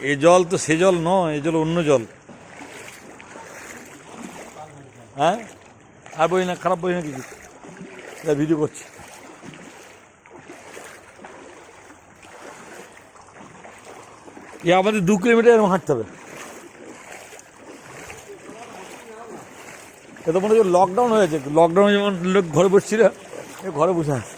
এ জল তো সে জল নয়, এ জল অন্য জল। হ্যাঁ, আর বই না, খারাপ বই না কিছু, ভিডিও করছি। এ আমাদের 2 কিলোমিটার এরকম হাঁটতে হবে। এ তো মনে হচ্ছে লকডাউন হয়েছে, লকডাউনে যেমন লোক ঘরে বসছিল, এ ঘরে বসে আছে।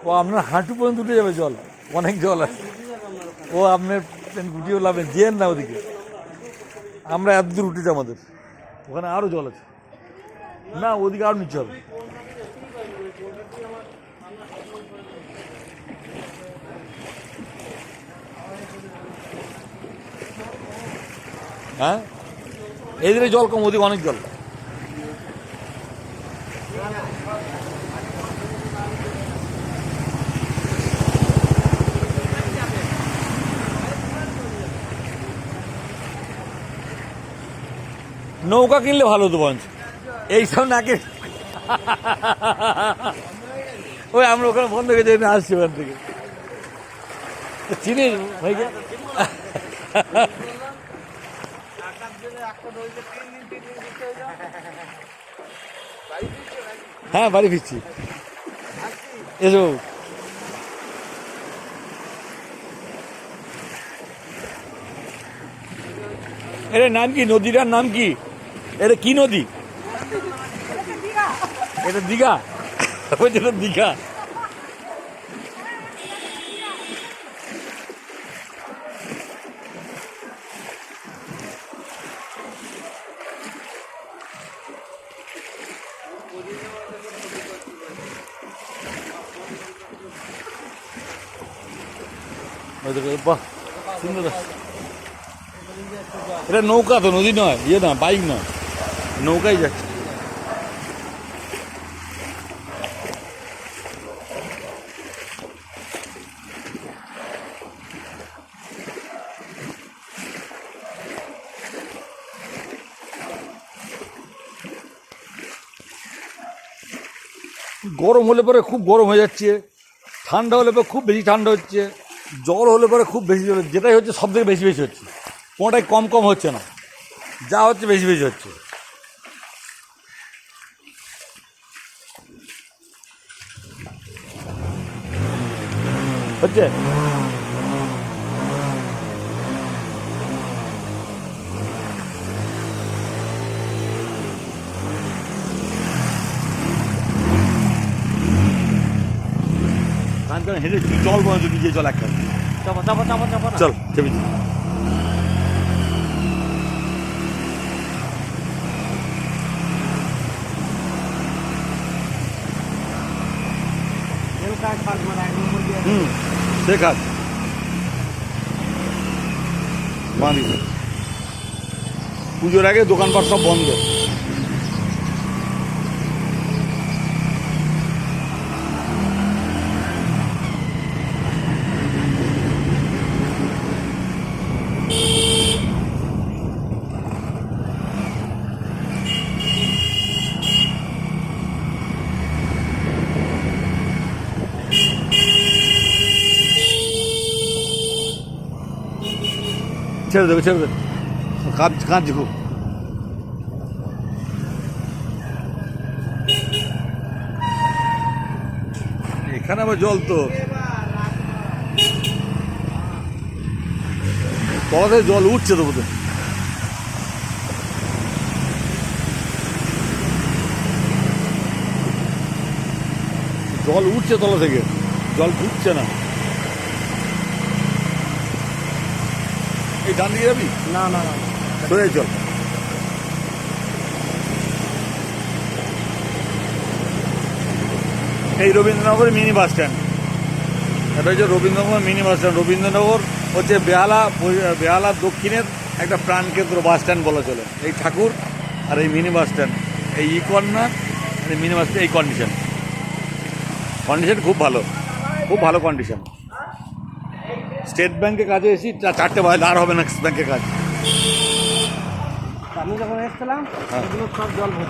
ও আপনার হাঁটু পর্যন্ত উঠে যাবে জল, অনেক জল আছে। ও আপনার গুটিও লাভেন যেন না ওদিকে, আমরা এত দূর উঠেছি, আমাদের ওখানে আরও জল আছে। না, ওদিকে আরও নিচে হবে। হ্যাঁ, এদিকে জল কম, ওদিকে অনেক জল। নৌকা কিনলে ভালো হতো বঞ্চ, এইসব নাকি। ওই আমরা ওখানে বন্ধ হয়ে যাই, আসছি ওখান থেকে। চিনিস ভাইকে? হ্যাঁ, বাড়ি ফিরছি। এসো। এর নাম কি? নদীটার নাম কি? এটা কি নদী? এটা দীঘা। এটা দীঘা। বাহ, সুন্দর। এটা নৌকা তো, নদী নয়, ইয়ে না, বাইক নয়, নৌকাই যাচ্ছে। গরম হলে পরে খুব গরম হয়ে যাচ্ছে, ঠান্ডা হলে পরে খুব বেশি ঠান্ডা হচ্ছে, জল হলে পরে খুব বেশি জল, যেটাই হচ্ছে সব থেকে বেশি বেশি হচ্ছে, কোনোটাই কম কম হচ্ছে না, যা হচ্ছে বেশি বেশি হচ্ছে। হচ্ছে হেঁটে জল পর্যন্ত নিজে জল একটা চল চেপেছি। ঠিক আছে, পুজোর আগে দোকানপাট সব বন্ধ। ছেড়ে দেবে, ছেড়ে দেবে, কাঁদছি খুব। এখানে আবার জল তো, তলাতে জল উঠছে তো বোধহয়। জল উঠছে তলা থেকে, জল ঢুকছে না। এই ডান দিকে যাবি? না না না, সরে চল। এই রবীন্দ্রনগর মিনি বাস স্ট্যান্ড, এটা হচ্ছে Rabindranagar mini bus stand. Rabindranagar হচ্ছে বেহালা দক্ষিণের একটা প্রাণকেন্দ্র বাস স্ট্যান্ড বলা চলে। এই ঠাকুর আর এই মিনি বাস স্ট্যান্ড, এই কর্নার আর এই মিনি বাস স্ট্যান্ড, এই কন্ডিশন খুব ভালো, খুব ভালো কন্ডিশন। স্টেট ব্যাংকের কাজে এসি 4টে বাজে, আর হবে না ব্যাংকের কাজ। আমি যখন এসেছিলাম, সব জল ভর্তি।